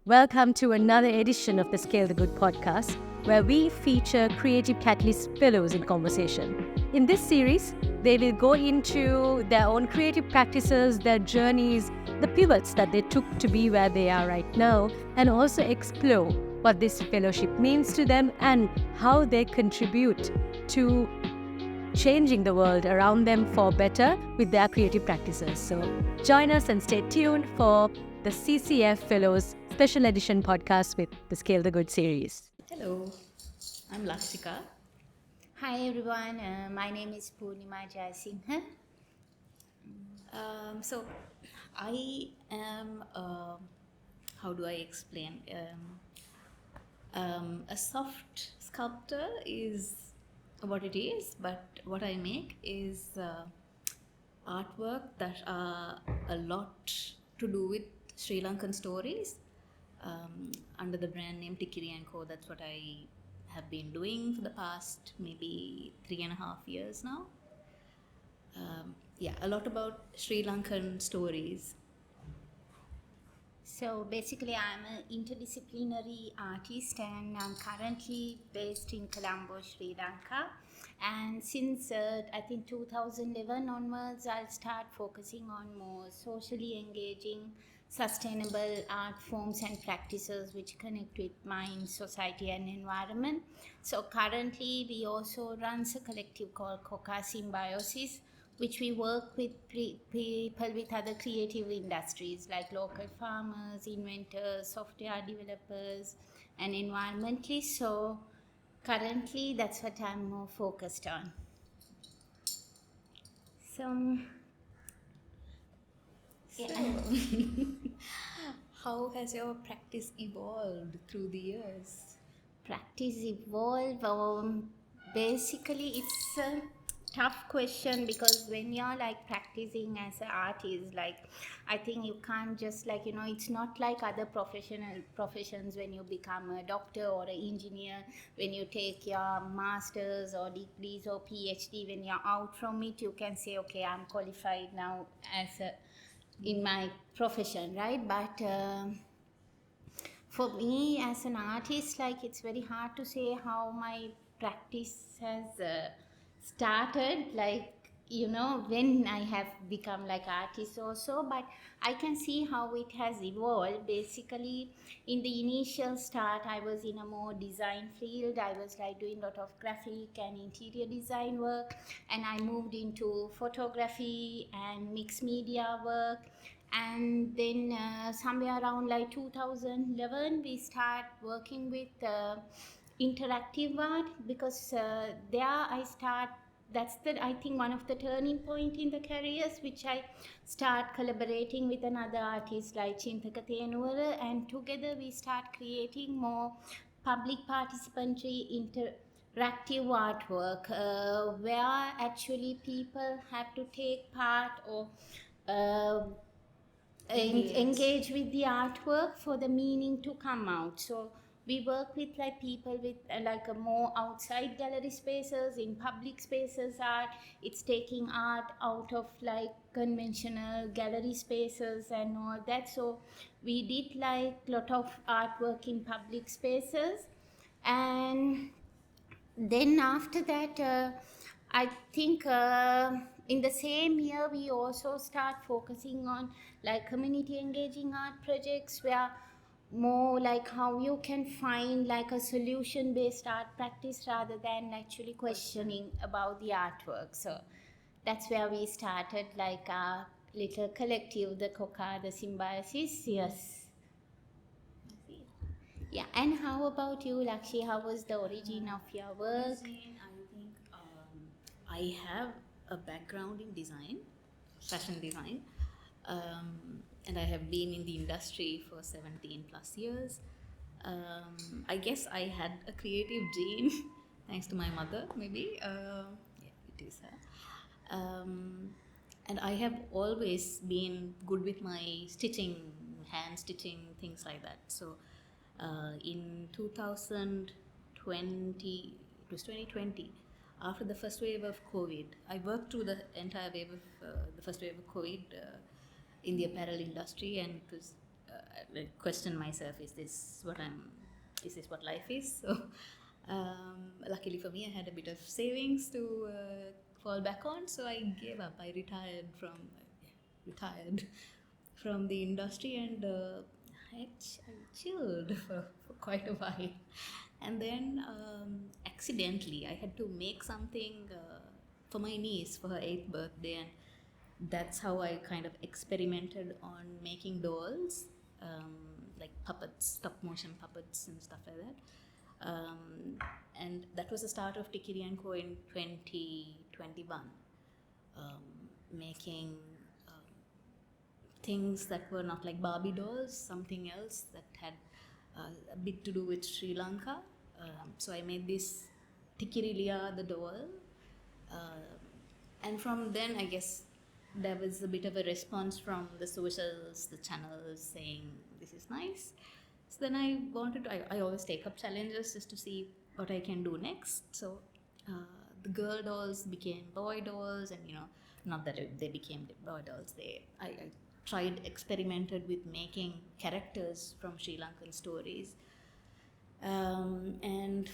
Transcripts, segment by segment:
Welcome to another edition of the Scale the Good podcast, where we feature Creative Catalyst Fellows in conversation. In this series, they will go into their own creative practices, their journeys, the pivots that they took to be where they are right now, and also explore what this fellowship means to them and how they contribute to changing the world around them for better with their creative practices. So join us and stay tuned for the CCF Fellows Special Edition podcast with the Scale the Good series. Hello, I'm Lakshika. Hi everyone, my name is Purnima Jayasinghe. So, I am, how do I explain? A soft sculptor is what it is, but what I make is artwork that are a lot to do with Sri Lankan stories under the brand name Tikiri & Co. That's what I have been doing for the past maybe 3.5 years now. A lot about Sri Lankan stories. So basically, I'm an interdisciplinary artist and I'm currently based in Colombo, Sri Lanka. And since I think 2011 onwards, I'll start focusing on more socially engaging, sustainable art forms and practices which connect with mind, society, and environment. So currently, we also run a collective called Coca Symbiosis, which we work with people with other creative industries like local farmers, inventors, software developers, and environmentalists. So currently, that's what I'm more focused on. So, So, how has your practice evolved through the years? practice evolve. Basically, it's a tough question because when you're like practicing as an artist, like I think you can't just like it's not like other professions when you become a doctor or an engineer, when you take your masters or degrees or PhD, when you're out from it you can say okay, I'm qualified now as a in my profession, right? But for me as an artist, like it's very hard to say how my practice has started, like when I have become like artist also, but I can see how it has evolved. Basically, in the initial start I was in a more design field. I was like doing a lot of graphic and interior design work, and I moved into photography and mixed media work. And then somewhere around like 2011 we start working with interactive art, because there I start, that's the I think one of the turning point in the careers, which I start collaborating with another artist like Chintaka Thenuwara, and together we start creating more public participatory interactive artwork, where actually people have to take part or uh, engage with the artwork for the meaning to come out. So we work with like people with like a more outside gallery spaces, in public spaces art. It's taking art out of like conventional gallery spaces and all that. So we did like lot of artwork in public spaces. And then after that I think in the same year we also start focusing on like community engaging art projects, where more like how you can find like a solution based art practice rather than actually questioning about the artwork. So that's where we started like our little collective, the Coca, the Symbiosis. Yes. Yeah, and how about you, Lakshi? How was the origin of your work? I think I have a background in design, fashion design, and I have been in the industry for 17 plus years. I guess I had a creative gene thanks to my mother, maybe. It is her. And I have always been good with my stitching, hand stitching, things like that. So in 2020, it was 2020, after the first wave of COVID, I worked through the entire wave of the first wave of COVID in the apparel industry, and it was like question myself: Is this what life is? So, luckily for me, I had a bit of savings to fall back on. So I gave up. I retired from the industry, and I chilled for quite a while. And then accidentally, I had to make something for my niece for her 8th birthday, and that's how I kind of experimented on making dolls, like puppets, stop motion puppets, and stuff like that. And that was the start of Tikiri & Co. in 2021, making things that were not like Barbie dolls, something else that had a bit to do with Sri Lanka. So I made this Tikirilia, the doll. And from then, I guess there was a bit of a response from the socials, the channels saying, this is nice. So then I always take up challenges just to see what I can do next. So the girl dolls became boy dolls, and not that they became boy dolls. I experimented with making characters from Sri Lankan stories, and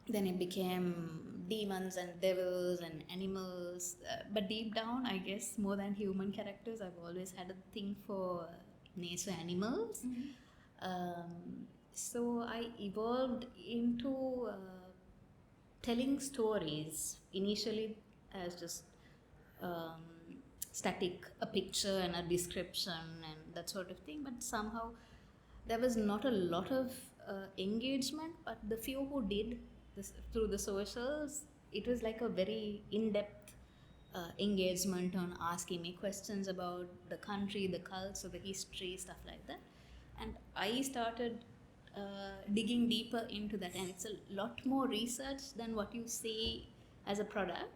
then it became demons and devils and animals. But deep down, I guess more than human characters, I've always had a thing for nature animals. So I evolved into telling stories initially as just static, a picture and a description and that sort of thing, but somehow there was not a lot of engagement, but the few who did this through the socials, it was like a very in-depth engagement on asking me questions about the country, the culture, the history, stuff like that. And I started digging deeper into that, and it's a lot more research than what you see as a product.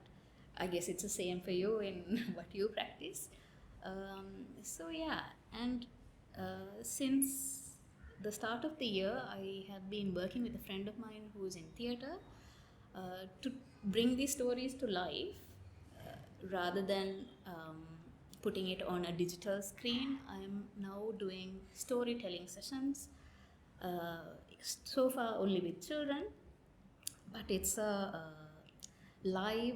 I guess it's the same for you in what you practice. So yeah, and since the start of the year, I have been working with a friend of mine who's in theatre to bring these stories to life rather than putting it on a digital screen. I'm now doing storytelling sessions, so far only with children, but it's a live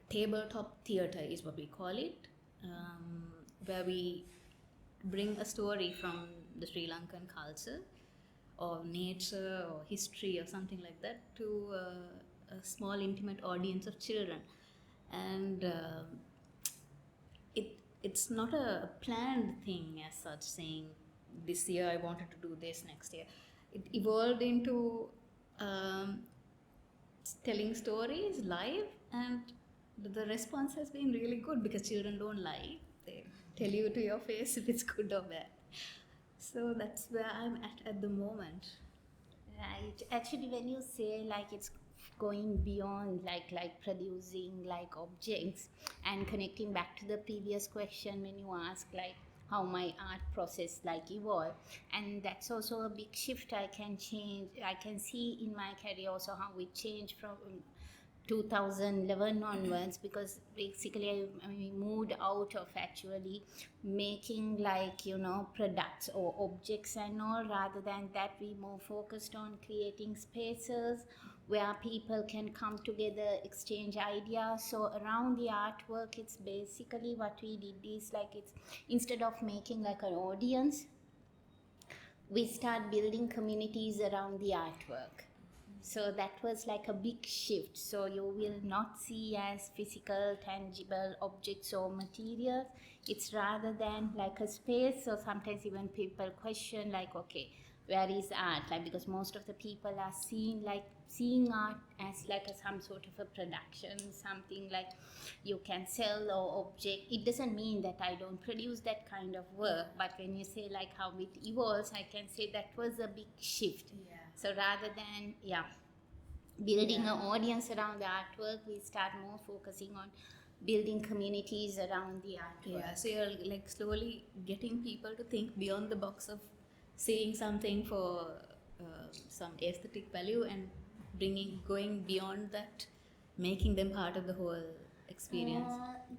tabletop theatre is what we call it, where we bring a story from the Sri Lankan culture or nature or history or something like that to a small intimate audience of children. And it's not a planned thing as such, saying this year I wanted to do this, next year. It evolved into telling stories live, and the response has been really good because children don't lie. They tell you to your face if it's good or bad. So that's where I'm at the moment. Right. Actually, when you say like it's going beyond like producing like objects and connecting back to the previous question when you ask like how my art process like evolve, and that's also a big shift I can see in my career also how it changed from 2011 onwards, because basically I moved out of actually making like products or objects and all. Rather than that, we more focused on creating spaces where people can come together, exchange ideas. So around the artwork, it's basically what we did is like, it's instead of making like an audience, we start building communities around the artwork. So that was like a big shift. So you will not see as physical, tangible objects or materials. It's rather than like a space. So sometimes even people question like, okay, where is art? Like, because most of the people are seeing art as like some sort of a production, something like you can sell or object. It doesn't mean that I don't produce that kind of work, but when you say like how it evolves, I can say that was a big shift. Yeah. So rather than building an audience around the artwork, we start more focusing on building communities around the artwork. Yeah, so you're like slowly getting people to think beyond the box of seeing something for some aesthetic value and going beyond that, making them part of the whole experience?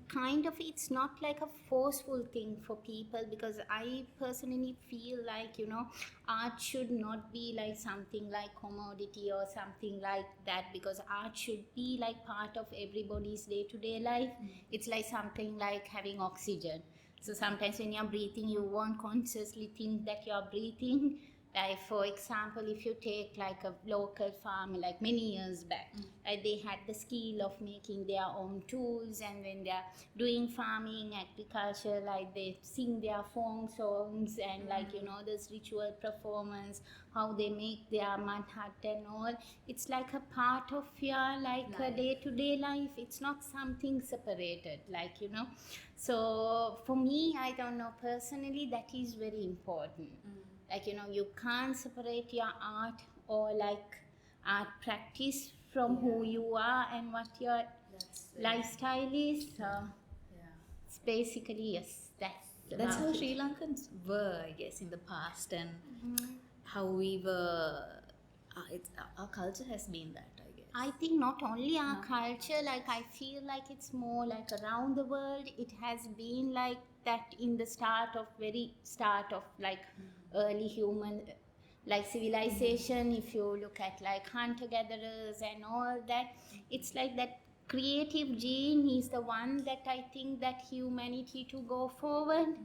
Kind of, it's not like a forceful thing for people, because I personally feel like, art should not be like something like commodity or something like that, because art should be like part of everybody's day-to-day life. It's like something like having oxygen. So sometimes when you're breathing, you won't consciously think that you're breathing. Like, for example, if you take like a local farmer, like many years back, they had the skill of making their own tools, and when they're doing farming, agriculture, like they sing their folk songs, and like, this ritual performance, how they make their mud hut and all. It's like a part of your like a day-to-day life. It's not something separated, like, So for me, I don't know, personally, that is very important. Like, you can't separate your art or like art practice from who you are and what your lifestyle is. So it's basically, yes, That's how about it. Sri Lankans were, I guess, in the past, and how we were. Our culture has been that, I guess. I think not only our culture, like I feel like it's more like around the world. It has been like that in the very start of like early human like civilization. If you look at like hunter-gatherers and all that, it's like that creative gene is the one that I think that humanity to go forward.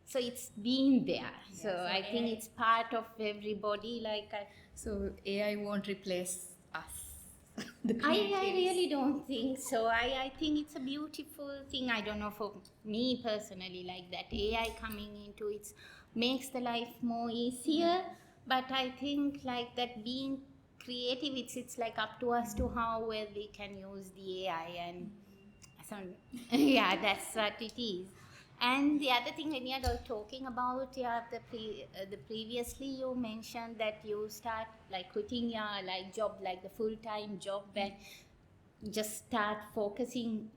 So it's been there. So I think it's part of everybody. Like So AI won't replace us. The I creatives. really don't think so. I think it's a beautiful thing. I don't know, for me personally, like that AI coming into it makes the life more easier. But I think like that being creative, it's like up to us to how well we can use the AI, and so yeah, that's what it is. And the other thing, when you're talking about the previously you mentioned that you start like quitting your like job, like the full-time job, and just start focusing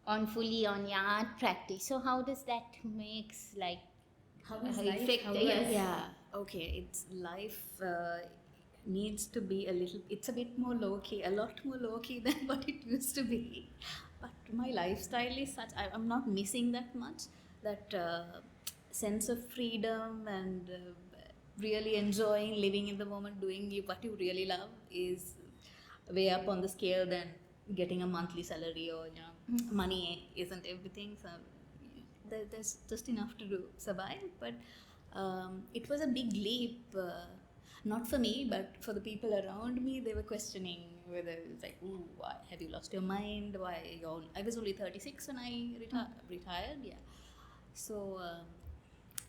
on fully on your art practice. So how does that makes like affect? Yeah. Okay. It's life needs to be a little. It's a bit more low key, a lot more low key than what it used to be. But my lifestyle is such. I'm not missing that much. That sense of freedom and really enjoying living in the moment, doing what you really love is way up on the scale than getting a monthly salary, or money isn't everything. So there's just enough to survive. But it was a big leap, not for me, but for the people around me. They were questioning whether it's like, ooh, why, have you lost your mind? Why I was only 36 when I retired. Yeah, so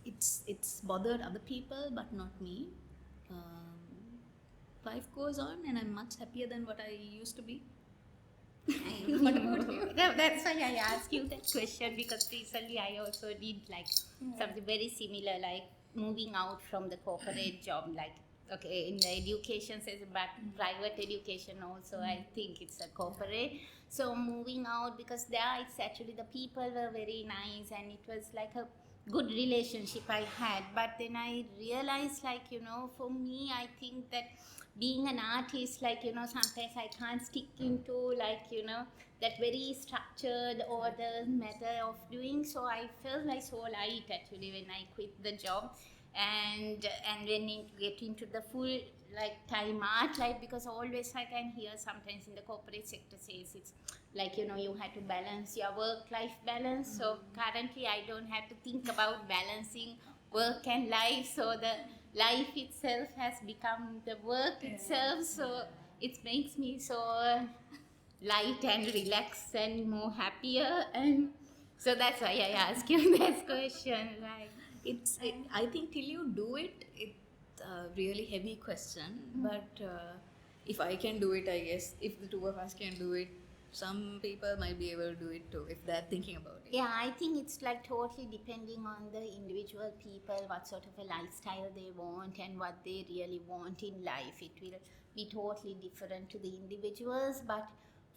it's bothered other people, but not me. Life goes on, and I'm much happier than what I used to be. What about you? That's why I asked you that question, because recently I also did like something very similar, like moving out from the corporate job, like okay, in the education says, but private education also, I think it's a corporate. So moving out, because there it's actually the people were very nice, and it was like a good relationship I had. But then I realized, like, for me, I think that being an artist, like, sometimes I can't stick into, like, that very structured or the method of doing. So I felt like so light actually when I quit the job, and when you get into the full like time art life, because always I can hear sometimes in the corporate sector says it's like, you had to balance your work-life balance. So currently I don't have to think about balancing work and life. So the life itself has become the work itself. So it makes me so light and relaxed and more happier. And so that's why I ask you this question. Like, I think till you do it, it's a really heavy question. But if I can do it, I guess if the two of us can do it, some people might be able to do it too if they're thinking about it. yeah, I think it's like totally depending on the individual people, what sort of a lifestyle they want and what they really want in life. It will be totally different to the individuals. But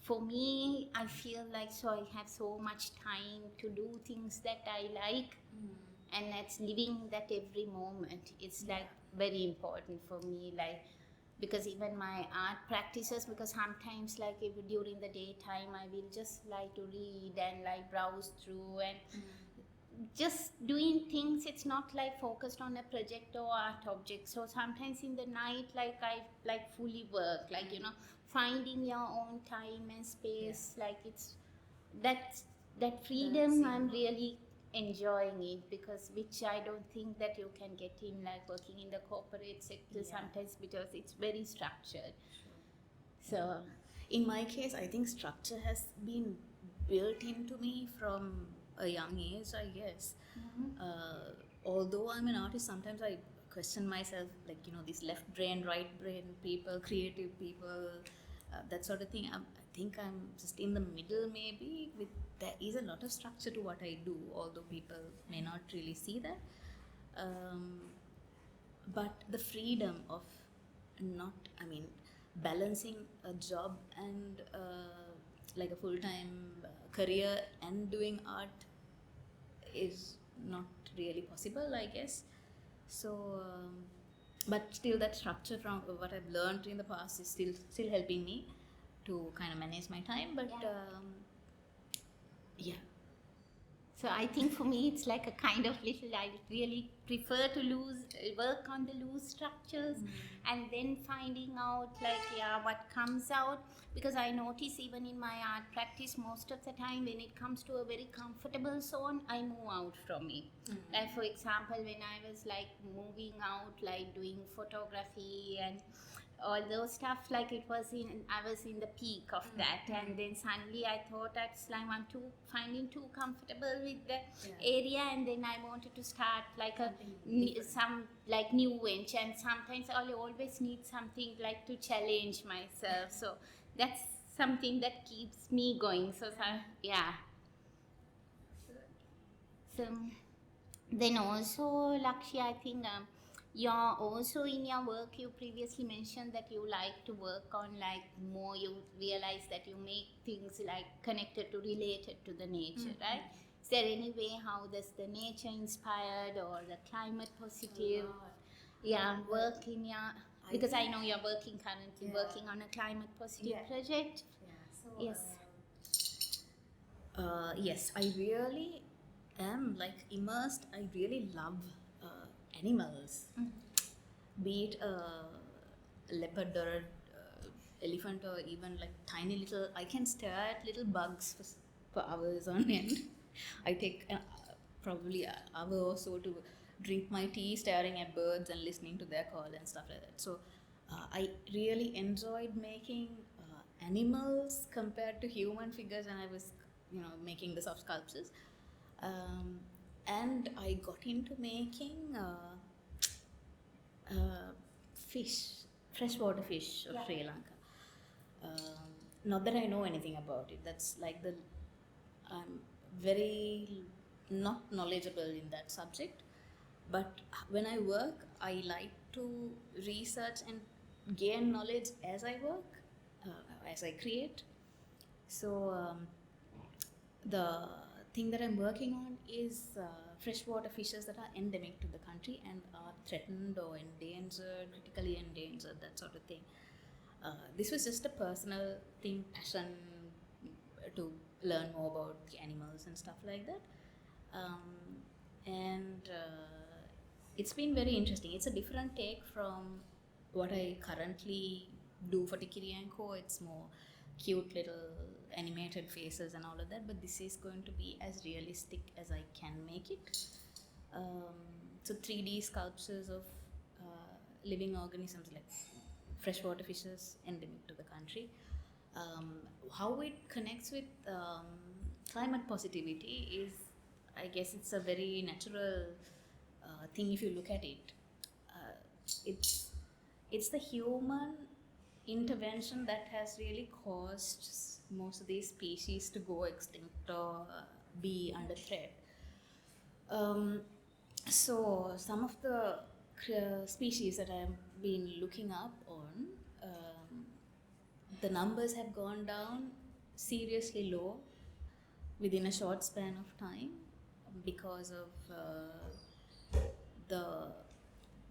for me, I feel like so I have so much time to do things that I like, and that's living that every moment. It's like very important for me. Like, because even my art practices, because sometimes like if during the daytime I will just like to read and like browse through and just doing things. It's not like focused on a project or art object. So sometimes in the night, like I like fully work, like finding your own time and space. Like it's that's that freedom. I'm really enjoying it, because which I don't think that you can get in like working in the corporate sector sometimes, because it's very structured. So In my case, I think structure has been built into me from a young age, I guess. Although I'm an artist, sometimes I question myself, like, these left brain, right brain people, creative people, that sort of thing. I think I'm just in the middle, maybe. There is a lot of structure to what I do, although people may not really see that. But the freedom of balancing a job and like a full-time career and doing art is not really possible, I guess. So but still, that structure from what I've learned in the past is still helping me to kind of manage my time. But yeah. So I think for me it's like a kind of little, I really prefer to work on the loose structures and then finding out like what comes out, because I notice even in my art practice most of the time when it comes to a very comfortable zone, I move out from it. Like for example, when I was like moving out, like doing photography and all those stuff, like I was in the peak of that, and then suddenly I thought that's like I'm finding too comfortable with the area, and then I wanted to start like some like new venture, and sometimes I always need something like to challenge myself. So that's something that keeps me going. So then also, Lakshya, I think you're also in your work, you previously mentioned that you like to work on like more, you realize that you make things like connected to, related to the nature, right? Is there any way how does the nature inspired or the climate positive work in your, because I know you're currently working on a climate positive project. Yes, I really am like immersed. I really love animals, be it a leopard or elephant, or even like tiny little. I can stare at little bugs for hours on end. I take probably an hour or so to drink my tea, staring at birds and listening to their call and stuff like that. So I really enjoyed making animals compared to human figures, and I was making the soft sculptures. And I got into making freshwater fish of Sri Lanka. Not that I know anything about it. That's like I'm very not knowledgeable in that subject. But when I work, I like to research and gain knowledge as I work, as I create. So the thing that I'm working on is freshwater fishes that are endemic to the country and are threatened or endangered, critically endangered, that sort of thing. This was just a personal thing, passion to learn more about the animals and stuff like that. And it's been very interesting. It's a different take from what I currently do for Tikiri & Co. It's more cute little animated faces and all of that, but this is going to be as realistic as I can make it. So 3D sculptures of living organisms like freshwater fishes endemic to the country. How it connects with climate positivity is, I guess it's a very natural thing if you look at it. It's the human intervention that has really caused most of these species to go extinct or be under threat. So some of the species that I've been looking up on, the numbers have gone down seriously low within a short span of time because of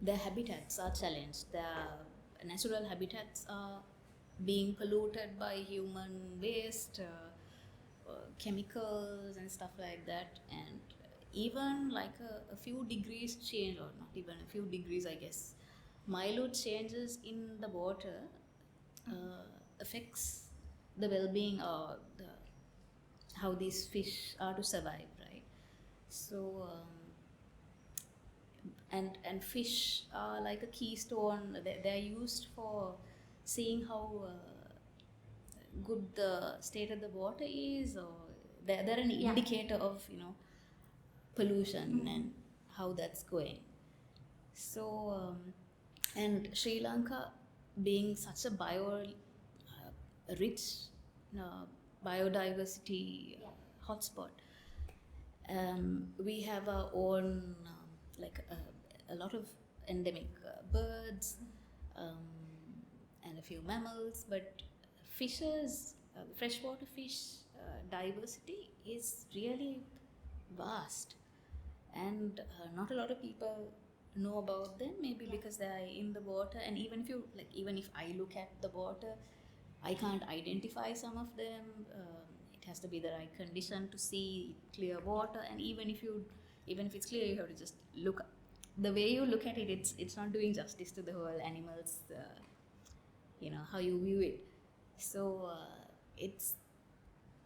their habitats are challenged. Their natural habitats are being polluted by human waste, chemicals and stuff like that. And even like a few degrees change, or not even a few degrees, I guess, minute changes in the water affects the well-being or how these fish are to survive, right? So and fish are like a keystone. They're used for seeing how good the state of the water is, or they're an indicator of pollution and how that's going. So and Sri Lanka being such a rich biodiversity hotspot, we have our own a lot of endemic birds, and a few mammals, but fishes, freshwater fish diversity is really vast, and not a lot of people know about them, maybe because they're in the water. And even if I look at the water, I can't identify some of them. It has to be the right condition to see clear water, and even if it's clear, you have to just look. The way you look at it, it's not doing justice to the whole animals. How you view it. So it's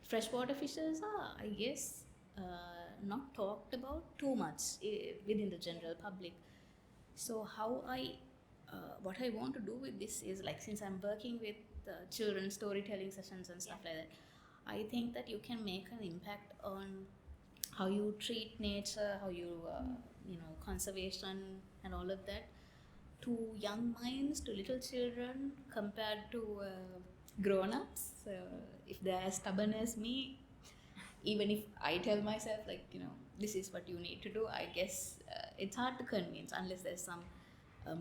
freshwater fishes are, I guess, not talked about too much within the general public. So what I want to do with this is, like, since I'm working with children storytelling sessions and stuff like that, I think that you can make an impact on how you treat nature, how you conservation and all of that, to young minds, to little children, compared to grown-ups. If they're as stubborn as me, even if I tell myself, this is what you need to do, I guess it's hard to convince unless there's some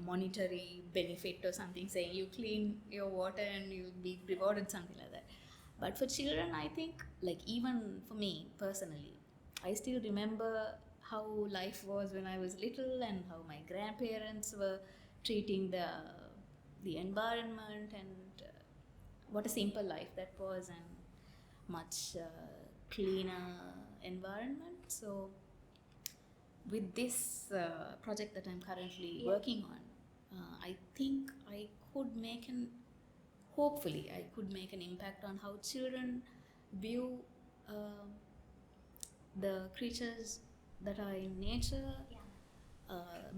monetary benefit or something saying you clean your water and you'll be rewarded, something like that. But for children, I think, even for me personally, I still remember how life was when I was little, and how my grandparents were treating the environment, and what a simple life that was, and much cleaner environment. So with this project that I'm currently working on, I think hopefully I could make an impact on how children view the creatures that are in nature,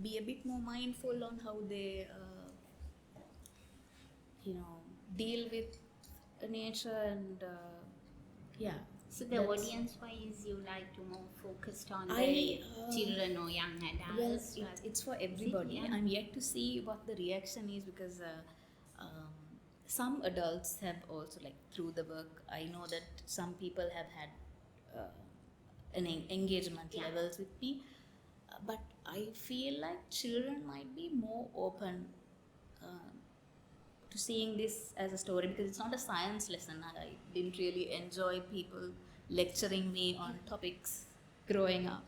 be a bit more mindful on how they deal with nature, and So the audience-wise, you like to more focused on I, the children or young adults? Well, it's for everybody. I'm yet to see what the reaction is, because some adults have also, through the work, I know that some people have had engagement levels with me, but I feel like children might be more open to seeing this as a story, because it's not a science lesson. I didn't really enjoy people lecturing me on topics growing up.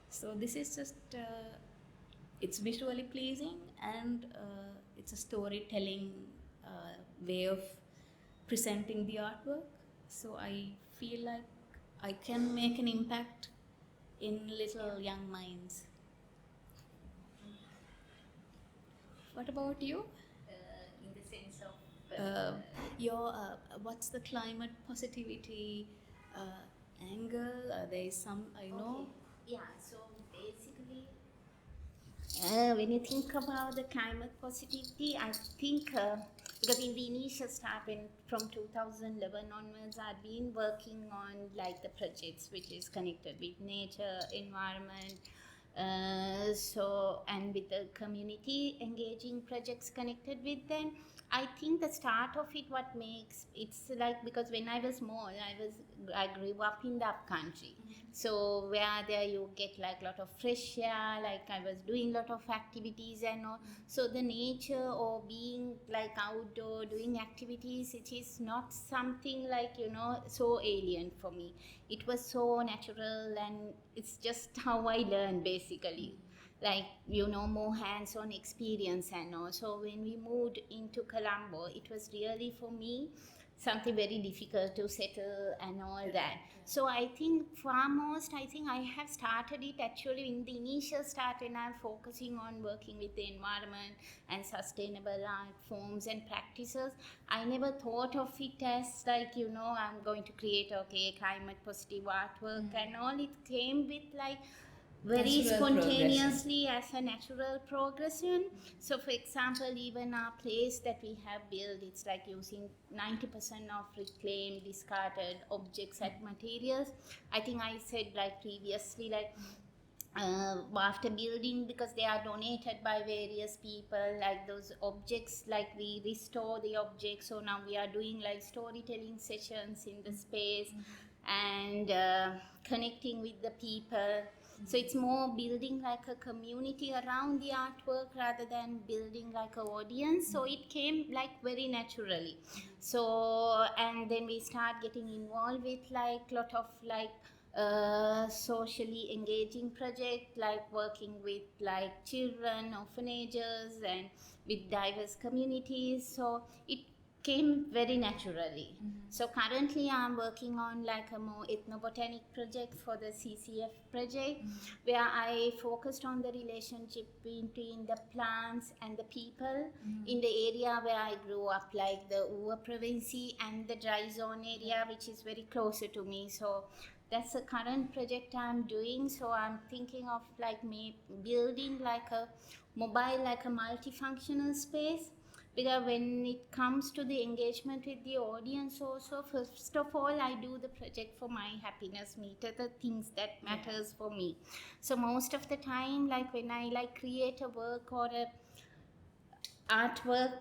So this is just, it's visually pleasing, and it's a storytelling way of presenting the artwork. So I feel like I can make an impact in little young minds. What about you? In the sense of Your what's the climate positivity angle? There is some, I know. Yeah, so basically, when you think about the climate positivity, I think because in the initial start, from 2011 onwards, I've been working on the projects which is connected with nature, environment, and with the community, engaging projects connected with them. I think the start of it, what makes it's because when I was small, I grew up in the upcountry, so where there you get a lot of fresh air. I was doing lot of activities and all. So the nature, or being outdoor doing activities, it is not something so alien for me. It was so natural, and it's just how I learned basically. like more hands-on experience and all. So when we moved into Colombo, it was really for me something very difficult to settle and all that. So I think foremost, I think I have started it actually in the initial start when I'm focusing on working with the environment and sustainable art forms and practices. I never thought of it as like, I'm going to create, climate positive artwork and all. It came with like very Natural spontaneously as a natural progression. So for example, even our place that we have built, it's like using 90% of reclaimed discarded objects and materials. I think I said like previously, like after building, because they are donated by various people, like those objects, like we restore the objects. So now we are doing like storytelling sessions in the space and connecting with the people. So it's more building like a community around the artwork rather than building like an audience. So it came like very naturally. So and then we start getting involved with like lot of like socially engaging project, like working with like children, orphanages, and with diverse communities. So it came very naturally. So currently I'm working on like a more ethnobotanic project for the CCF project, where I focused on the relationship between the plants and the people in the area where I grew up, like the Uva province and the dry zone area, which is very closer to me. So that's the current project I'm doing. So I'm thinking of like me building like a mobile, like a multifunctional space, because when it comes to the engagement with the audience also, first of all, I do the project for my happiness meter, the things that matters for me. So most of the time, like when I like create a work or a artwork,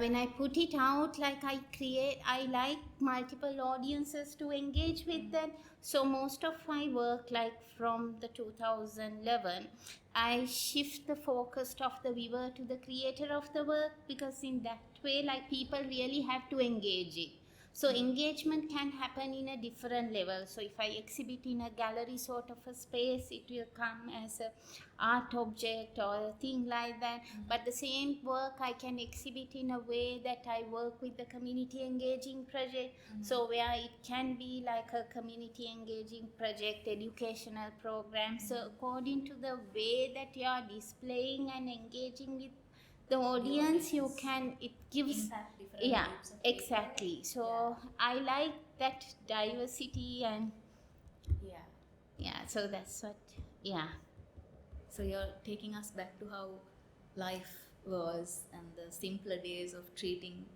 when I put it out, like I like multiple audiences to engage with that. So most of my work, like from the 2011, I shift the focus of the viewer to the creator of the work, because in that way, like people really have to engage it. So engagement can happen in a different level. So if I exhibit in a gallery sort of a space, it will come as a art object or a thing like that. But the same work I can exhibit in a way that I work with the community engaging project. So where it can be like a community engaging project, educational program. So according to the way that you are displaying and engaging with the audience, you can, it gives Impact different yeah, types of people. exactly. So I like that diversity, and so that's what So you're taking us back to how life was and the simpler days of treating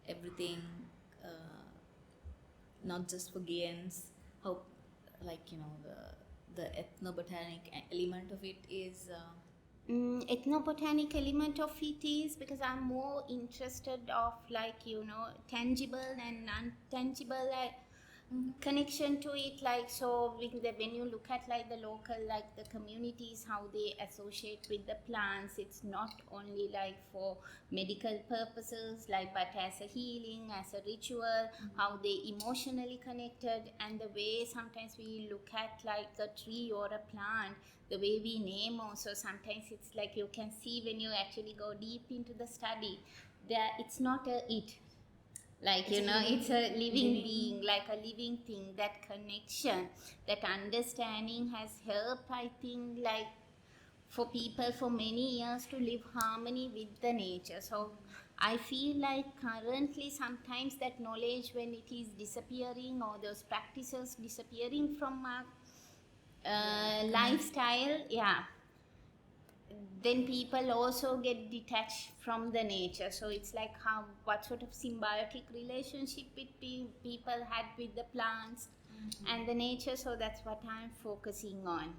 everything not just for gains. How, like the ethnobotanic element of it is. Ethnobotanic element of it is because I'm more interested of like tangible and non-tangible connection to it. Like so when you look at like the local, like the communities, how they associate with the plants, it's not only like for medical purposes, like but as a healing, as a ritual, how they emotionally connected, and the way sometimes we look at like a tree or a plant, the way we name also, sometimes it's like you can see when you actually go deep into the study that it's not a it, like it's a living being, like a living thing. That connection, that understanding has helped, I think, like for people for many years to live harmony with the nature. So I feel like currently sometimes that knowledge, when it is disappearing or those practices disappearing from our lifestyle, then people also get detached from the nature. So it's like what sort of symbiotic relationship people had with the plants and the nature. So that's what I'm focusing on.